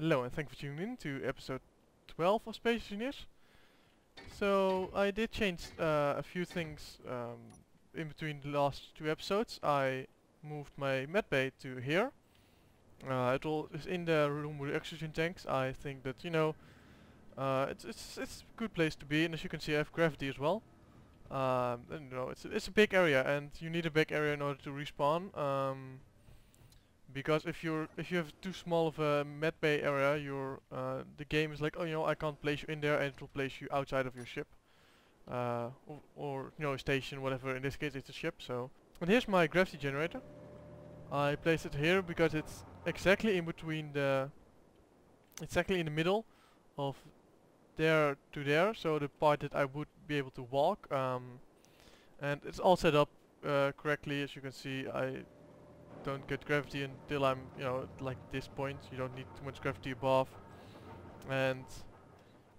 Hello and thank you for tuning in to episode 12 of Space Engineers. So I did change a few things in between the last two episodes. I moved my medbay to here. It all is in the room with the oxygen tanks. I think that it's a good place to be, and as you can see, I have gravity as well. And it's a big area, and you need a big area in order to respawn. Because if you have too small of a medbay area, the game is like, oh, I can't place you in there, and it will place you outside of your ship, or a station, whatever. In this case, it's a ship. So, and here's my gravity generator. I placed it here because it's exactly in between exactly in the middle of there to there. So the part that I would be able to walk, and it's all set up correctly. As you can see, I don't get gravity until I'm, like this point. You don't need too much gravity above, and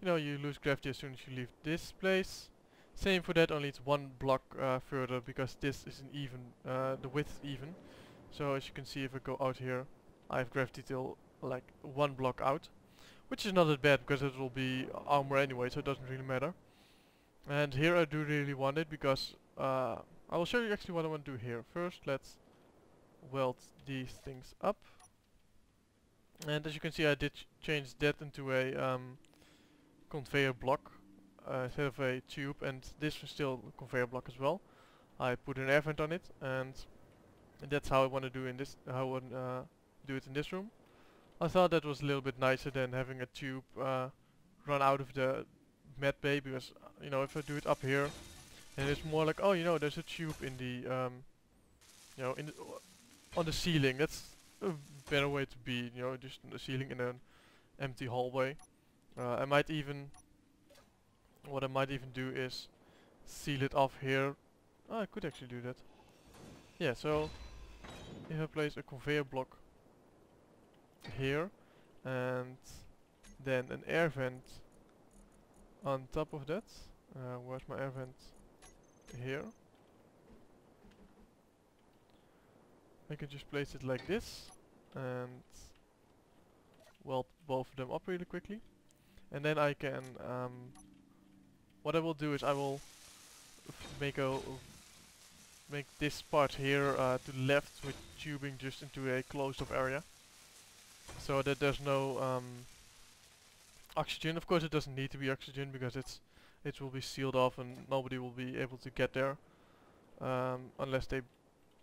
you lose gravity as soon as you leave this place. Same for that, only it's one block further, because this isn't even, the width is even. So as you can see, if I go out here, I have gravity till like one block out, which is not that bad because it will be armor anyway, so it doesn't really matter. And here I do really want it because I will show you actually what I want to do here. First, let's weld these things up, and as you can see, I did change that into a conveyor block instead of a tube, and this was still a conveyor block as well. I put an air vent on it, and that's how I want to do do it in this room. I thought that was a little bit nicer than having a tube run out of the med bay, because if I do it up here, and it's more like, oh, there's a tube in the on the ceiling. That's a better way to be, just on the ceiling in an empty hallway. What I might even do is seal it off here. Oh, I could actually do that. Yeah, so if I place a conveyor block here, and then an air vent on top of that. Where's my air vent? Here. I can just place it like this and weld both of them up really quickly, and then I can what I will do is I will make this part here to the left with tubing just into a closed off area, so that there's no oxygen. Of course, it doesn't need to be oxygen because it will be sealed off and nobody will be able to get there unless they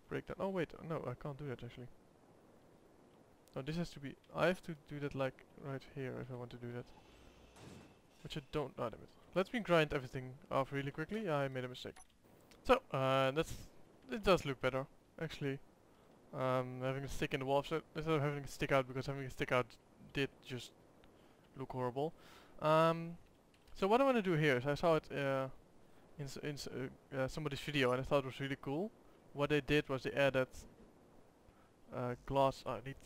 break that. Oh wait, no, I can't do that actually. No, this has to be, I have to do that like right here if I want to do that, which I don't. Oh, damn it. Let me grind everything off really quickly. I made a mistake. So it does look better actually. Having a stick in the wall instead of having a stick out, because having a stick out did just look horrible. So what I want to do here is, I saw it in somebody's video and I thought it was really cool. What they did was they added glass. I need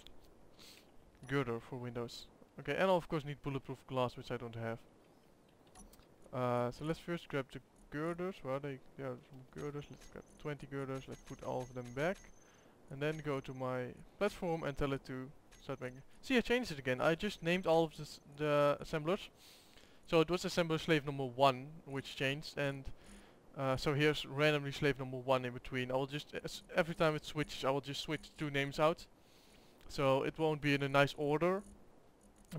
girder for windows. Okay, and I of course need bulletproof glass, which I don't have. So let's first grab the girders. Where are they? Yeah, some girders. Let's grab 20 girders. Let's put all of them back, and then go to my platform and tell it to start making. See, I changed it again. I just named all of the assemblers. So it was assembler slave number 1 which changed, and so here's randomly slave number 1 in between. I will just, every time it switches, I will just switch 2 names out. So it won't be in a nice order,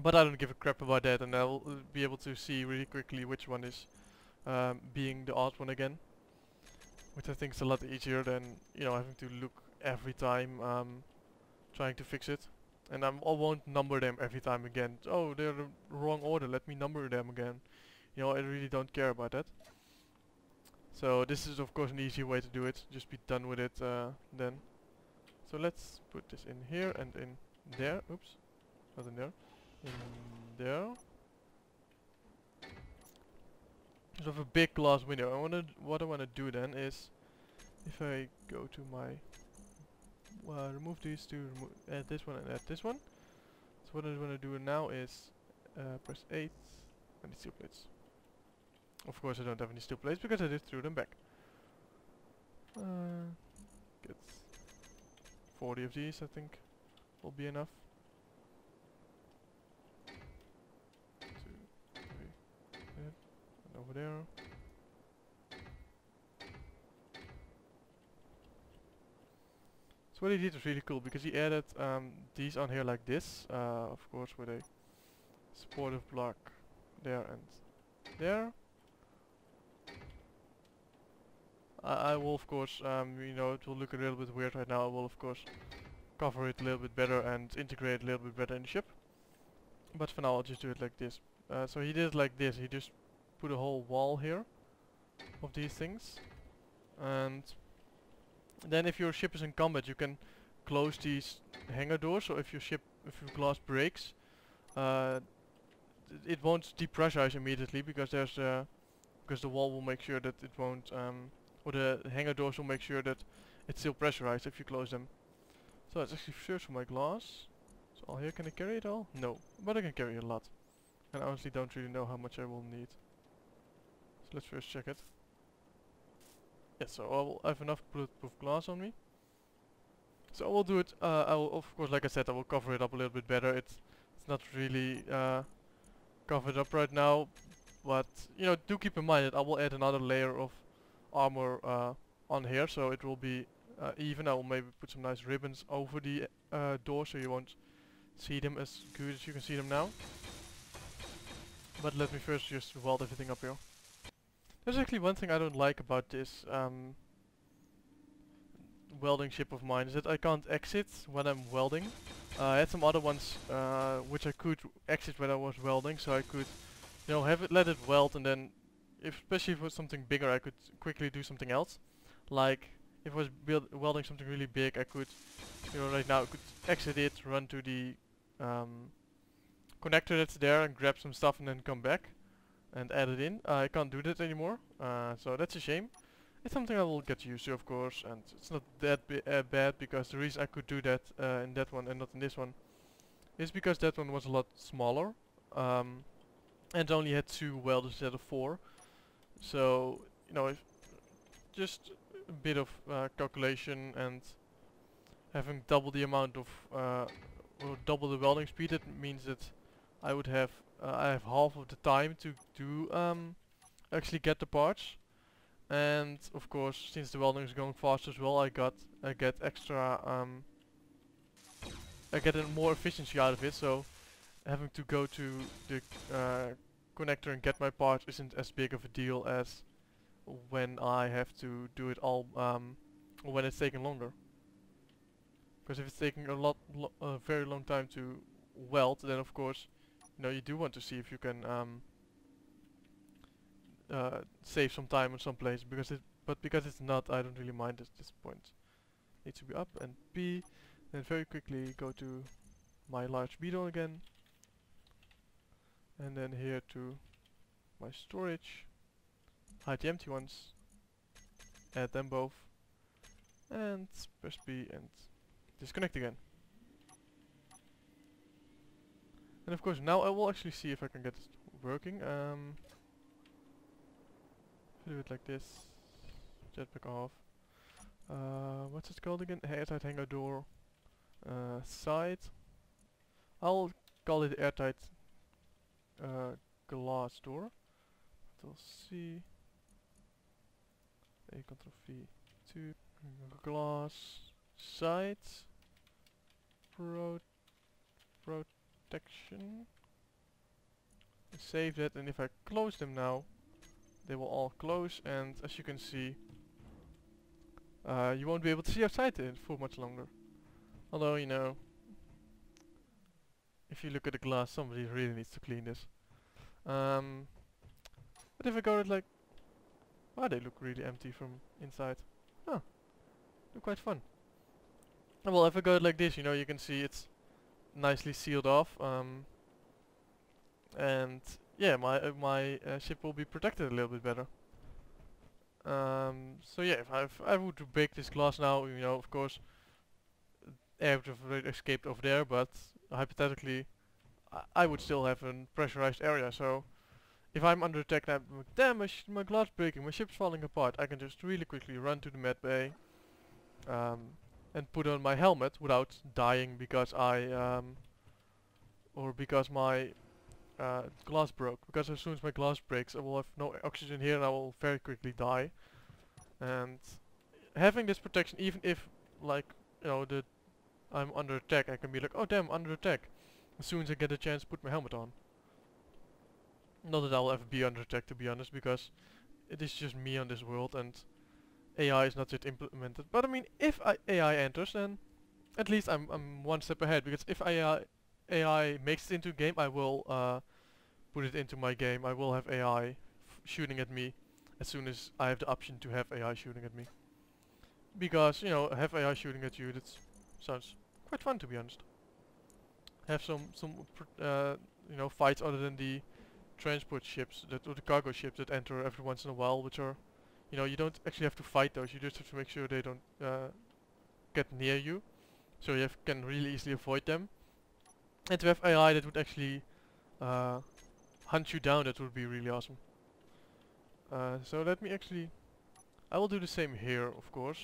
but I don't give a crap about that, and I'll be able to see really quickly which one is being the odd one again, which I think is a lot easier than having to look every time trying to fix it. And I won't number them every time again. Oh, they're the wrong order, let me number them again. I really don't care about that. So this is of course an easy way to do it. Just be done with it then. So let's put this in here and in there. Oops, not in there. In there. So I have a big glass window. What I wanna do then is, if I go to my remove these two, add this one and add this one. So what I want to do now is press 8 and the steel plates. Of course I don't have any steel plates because I just threw them back. Get 40 of these, I think will be enough. So what he did was really cool because he added these on here like this, of course with a supportive block there and there. I will of course, you know, it will look a little bit weird right now. I will of course cover it a little bit better and integrate a little bit better in the ship. But for now I'll just do it like this. So he did it like this. He just put a whole wall here of these things. And then if your ship is in combat you can close these hangar doors. So if your glass breaks, it won't depressurize immediately because the wall will make sure that it won't, or the hangar doors will make sure that it's still pressurized if you close them. So let's actually search for my glass. So all here, can I carry it all? No, but I can carry a lot. And I honestly don't really know how much I will need. So let's first check it. Yes, so I will have enough bulletproof glass on me. So I will do it, I will, of course, like I said, I will cover it up a little bit better. It's not really covered up right now, but you know, do keep in mind that I will add another layer of armor on here, so it will be even. I will maybe put some nice ribbons over the door so you won't see them as good as you can see them now. But let me first just weld everything up here. There's actually one thing I don't like about this welding ship of mine, is that I can't exit when I'm welding. I had some other ones which I could exit when I was welding, so I could, you know, let it weld, and then, especially if it was something bigger, I could quickly do something else. Like if I was welding something really big, I could, you know, right now I could exit it, run to the connector that's there, and grab some stuff, and then come back and add it in. I can't do that anymore, so that's a shame. It's something I will get used to, of course, and it's not that bad, because the reason I could do that in that one and not in this one is because that one was a lot smaller and only had 2 welders instead of 4. So, you know, if just a bit of calculation and having double the amount of or double the welding speed, it means that I would have I have half of the time to do actually get the parts. And of course, since the welding is going fast as well, I get extra I get a more efficiency out of it. So having to go to the connector and get my parts isn't as big of a deal as when I have to do it all when it's taking longer. Because if it's taking a very long time to weld, then of course, you know, you do want to see if you can save some time on some place, but because it's not, I don't really mind at this point. Needs to be up and B, then very quickly go to my large beetle again, and then here to my storage, hide the empty ones, add them both, and press B and disconnect again. And of course now I will actually see if I can get it working. Do it like this. Jetpack off. What's it called again? Airtight hangar door. Side. I'll call it airtight glass door. Control C. A Control V. 2. Glass side. Protection. Save that, and if I close them now, they will all close, and as you can see, you won't be able to see outside it for much longer. Although, you know, if you look at the glass, somebody really needs to clean this. But if I go like, wow, they look really empty from inside. Huh, look quite fun. Well, if I go like this, you know, you can see it's nicely sealed off, and yeah, my ship will be protected a little bit better. So yeah, if I were to break this glass now, you know, of course, air would have already escaped over there, but hypothetically, I would still have a pressurized area. So if I'm under attack and I'm like, damn, my glass breaking, my ship's falling apart, I can just really quickly run to the med bay and put on my helmet without dying because because my glass broke. Because as soon as my glass breaks, I will have no oxygen here and I will very quickly die. And having this protection, even if like you know, that I'm under attack, I can be like, oh damn, under attack, as soon as I get a chance to put my helmet on. Not that I'll ever be under attack, to be honest, because it is just me on this world and AI is not yet implemented. But I mean, if AI enters, then at least I'm one step ahead, because if AI makes it into a game, I will put it into my game. I will have AI shooting at me as soon as I have the option to have AI shooting at me. Because, you know, have AI shooting at you, that sounds quite fun, to be honest. Have some you know, fights other than the transport ships, or the cargo ships that enter every once in a while, which are, you know, you don't actually have to fight those, you just have to make sure they don't get near you. So you can really easily avoid them. And to have AI that would actually hunt you down, that would be really awesome. So let me actually, I will do the same here, of course,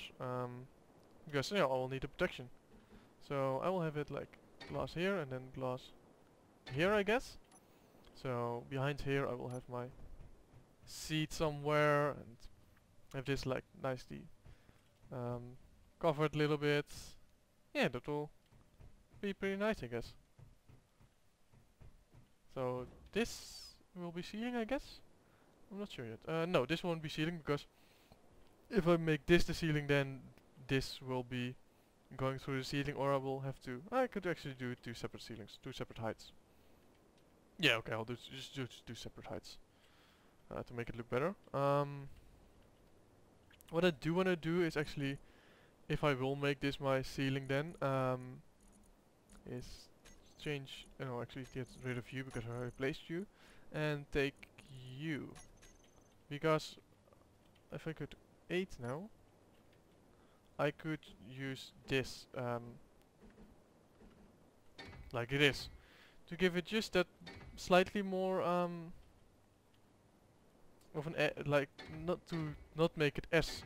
because, you know, I will need the protection. So I will have it like glass here and then glass here, I guess. So behind here I will have my seat somewhere and have this like nicely covered a little bit. Yeah, that will be pretty nice, I guess. So this will be ceiling, I guess? I'm not sure yet. No, this won't be ceiling, because if I make this the ceiling, then this will be going through the ceiling, or I will have to, I could actually do 2 separate ceilings, 2 separate heights. Yeah, okay, I'll just do 2 separate heights to make it look better. What I do want to do is actually, if I will make this my ceiling, then is change, no, actually get rid of you because I replaced you, and take you, because if I could 8 now, I could use this like it is, to give it just that slightly more of an like not make it as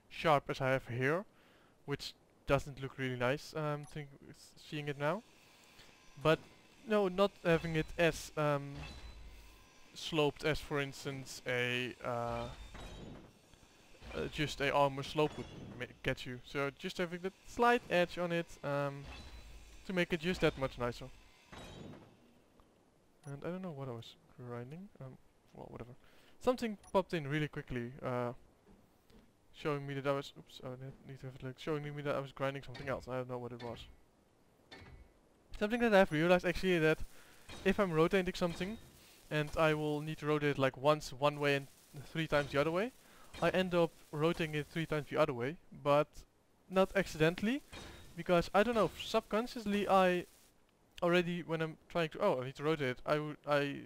sharp as I have here, which doesn't look really nice. Seeing it now, but no, not having it as sloped as, for instance, a just a armor slope would get you. So just having that slight edge on it to make it just that much nicer. And I don't know what I was grinding. Well, whatever. Something popped in really quickly, showing me that I was. Oops, I need to have it like showing me that I was grinding something else. I don't know what it was. Something that I've realized actually, that if I'm rotating something, and I will need to rotate it like once one way and 3 times the other way, I end up rotating it 3 times the other way, but not accidentally, because I don't know, subconsciously I already, when I'm trying to, I need to rotate it, I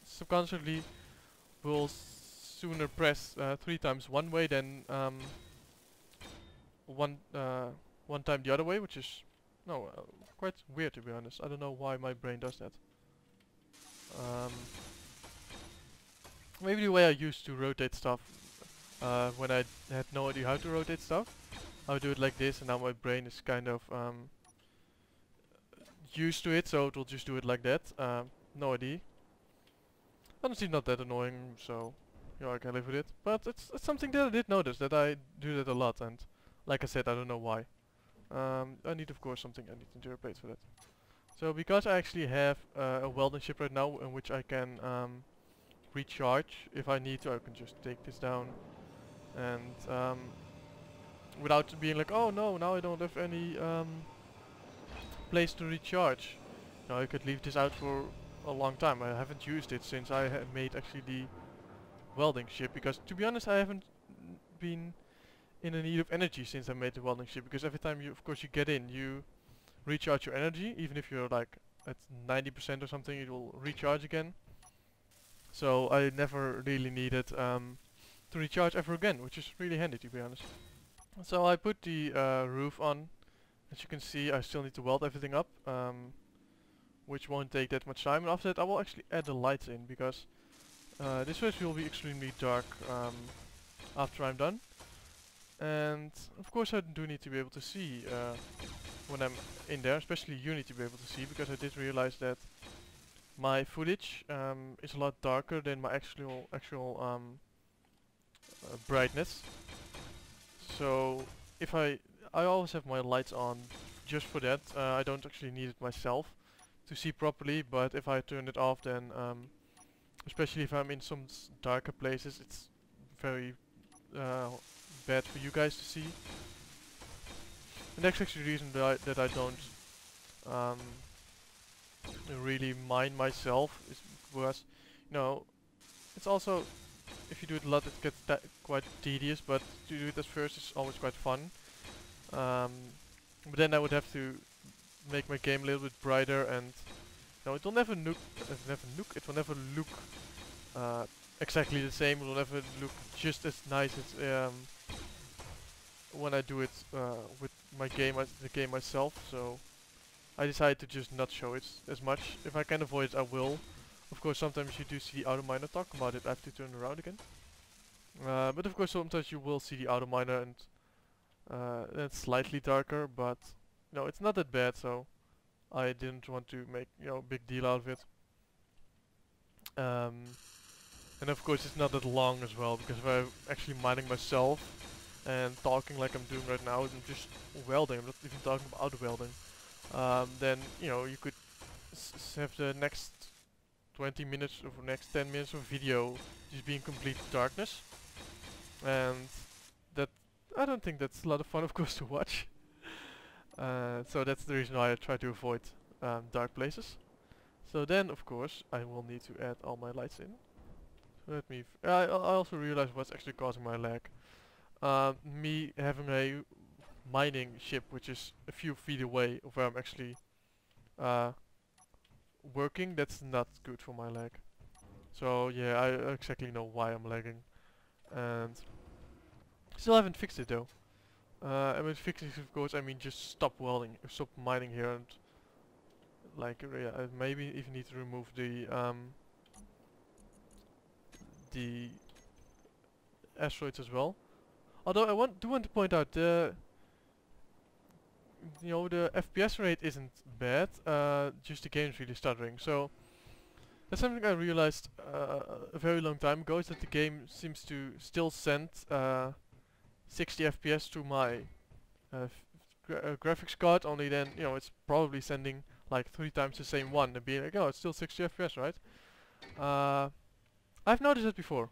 subconsciously will sooner press 3 times one way than one time the other way, which is quite weird, to be honest. I don't know why my brain does that. Maybe the way I used to rotate stuff when I had no idea how to rotate stuff, I would do it like this, and now my brain is kind of used to it, so it will just do it like that. No idea. Honestly, not that annoying, so yeah, I can live with it. But it's something that I did notice, that I do that a lot, and like I said, I don't know why. I need, of course, something. I need an interior plate for that. So because I actually have a welding ship right now, in which I can recharge if I need to, I can just take this down, and without being like, oh no, now I don't have any place to recharge. Now I could leave this out for a long time. I haven't used it since I have made actually the welding ship, because to be honest, I haven't been in a need of energy since I made the welding ship, because every time you, of course, you get in, you recharge your energy. Even if you're like at 90% or something, it will recharge again. So I never really needed to recharge ever again, which is really handy, to be honest. So I put the roof on. As you can see, I still need to weld everything up, which won't take that much time. And after that I will actually add the lights in, because this place will be extremely dark after I'm done. And of course I do need to be able to see when I'm in there, especially you need to be able to see, because I did realize that my footage is a lot darker than my actual brightness. So if I I always have my lights on just for that. I don't actually need it myself to see properly, but if I turn it off, then especially if I'm in some darker places, it's very bad for you guys to see. And that's actually the reason that I don't um, really mind myself, is because, you know, it's also, if you do it a lot, it gets quite tedious, but to do it at first is always quite fun. But then I would have to make my game a little bit brighter, and no, it will never it will never look exactly the same. It will never look just as nice as when I do it with the game myself. So I decided to just not show it as much. If I can avoid it, I will. Of course, sometimes you do see the outer miner. Talk about it. I have to turn around again. But of course, sometimes you will see the outer miner, and it's slightly darker, but no, it's not that bad. So I didn't want to make a big deal out of it. And of course, it's not that long as well, because if I'm actually mining myself and talking like I'm doing right now, and just welding, I'm not even talking about welding, then you could have the next 20 minutes or next 10 minutes of video just be in complete darkness, and that I don't think that's a lot of fun, of course, to watch. So that's the reason why I try to avoid dark places. So then, of course, I will need to add all my lights in. So let me. I also realized what's actually causing my lag. Me having a mining ship, which is a few feet away of where I'm actually working, that's not good for my lag. So yeah, I exactly know why I'm lagging, and still haven't fixed it though. And with fixing, of course, I mean just stop welding, stop mining here, and like I maybe even need to remove the asteroids as well. Although I do want to point out the FPS rate isn't bad. Just the game's really stuttering. So that's something I realized a very long time ago, is that the game seems to still send 60 FPS to my graphics card. Only then it's probably sending like 3 times the same one and being like, oh, it's still 60 FPS, right? I've noticed that before.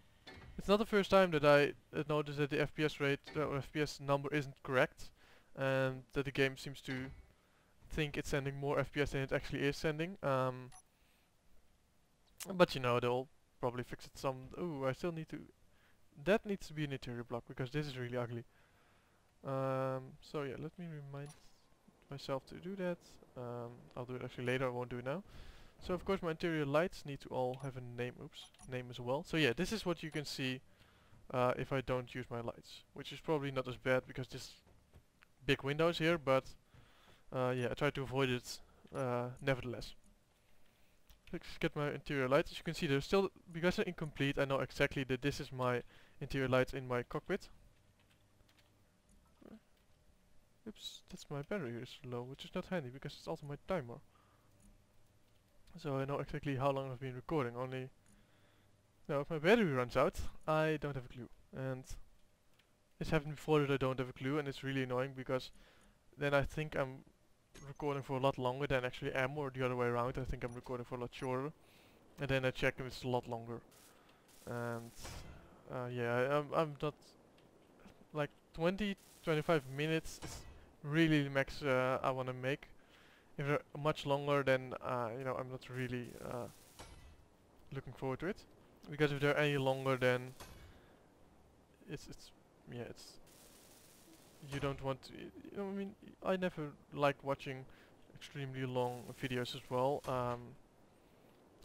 It's not the first time that I noticed that the FPS rate or FPS number isn't correct, and that the game seems to think it's sending more FPS than it actually is sending. But they'll probably fix it some. Ooh, I still need to. That needs to be an interior block, because this is really ugly. So yeah, let me remind myself to do that. I'll do it actually later. I won't do it now. So of course my interior lights need to all have a name. Oops, name as well. So yeah, this is what you can see if I don't use my lights, which is probably not as bad because this big windows here. But yeah, I try to avoid it nevertheless. Let's get my interior lights. As you can see, they're still, because they're incomplete, I know exactly that this is my interior lights in my cockpit. Oops, that's my battery is low, which is not handy because it's also my timer. So I know exactly how long I've been recording, only now if my battery runs out, I don't have a clue. And it's happened before that I don't have a clue, and it's really annoying because then I think I'm recording for a lot longer than I actually am, or the other way around. I think I'm recording for a lot shorter, and then I check and it's a lot longer. And yeah, I'm not, like 20-25 minutes is really the max I want to make. If they're much longer, then I'm not really looking forward to it, because if they're any longer, then it's you don't want to, I mean, I never like watching extremely long videos as well.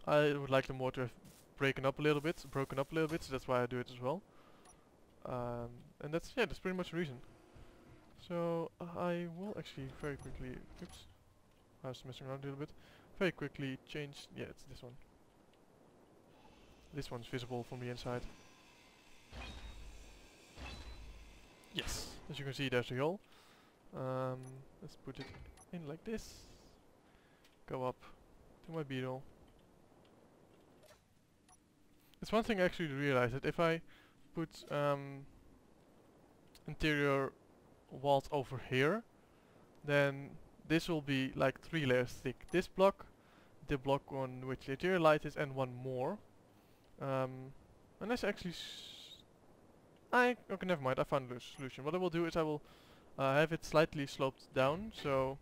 I would like them more to have broken up a little bit, so that's why I do it as well. And that's pretty much the reason. So I will actually very quickly, oops, I was messing around a little bit. Very quickly change, yeah, it's this one. This one's visible from the inside. Yes, as you can see, there's the hole. Let's put it in like this. Go up to my beetle. It's one thing I actually realized, that if I put interior walls over here, then this will be like 3 layers thick. This block, the block on which the interior light is, and one more. And that's actually okay, never mind, I found a solution. What I will do is I will have it slightly sloped down, so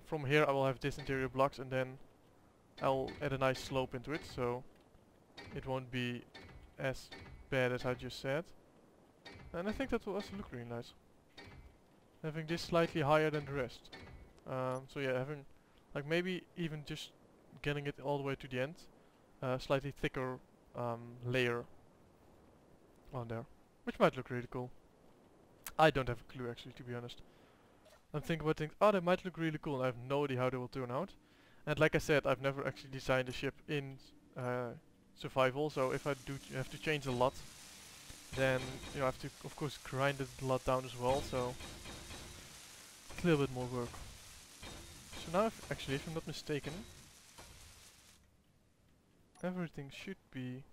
from here I will have this interior blocks, and then I'll add a nice slope into it, so it won't be as bad as I just said. And I think that will also look really nice, having this slightly higher than the rest. So yeah, having like maybe even just getting it all the way to the end, slightly thicker layer on there, which might look really cool. I don't have a clue actually, to be honest. I'm thinking about things, oh, they might look really cool, and I have no idea how they will turn out. And like I said, I've never actually designed a ship in survival, so if I do have to change a lot, then you know, I have to of course grind it a lot down as well, so it's a little bit more work. So now actually, if I'm not mistaken, everything should be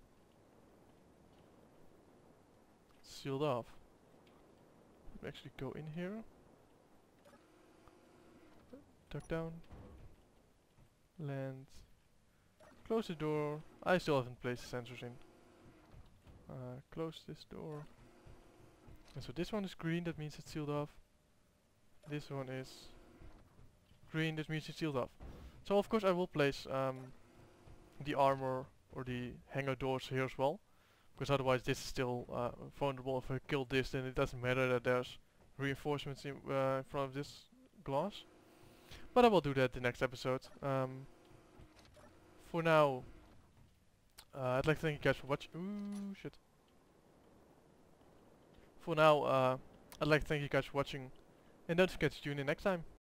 sealed off. Let me actually go in here, duck down, land, close the door. I still haven't placed the sensors in. Close this door. And so this one is green, that means it's sealed off. This one is green, that means it's sealed off. So of course I will place the armor or the hangar doors here as well, because otherwise this is still vulnerable. If I kill this, then it doesn't matter that there's reinforcements in front of this glass. But I will do that the next episode. For now, I'd like to thank you guys for watching. Ooh, shit. For now, I'd like to thank you guys for watching, and don't forget to tune in next time.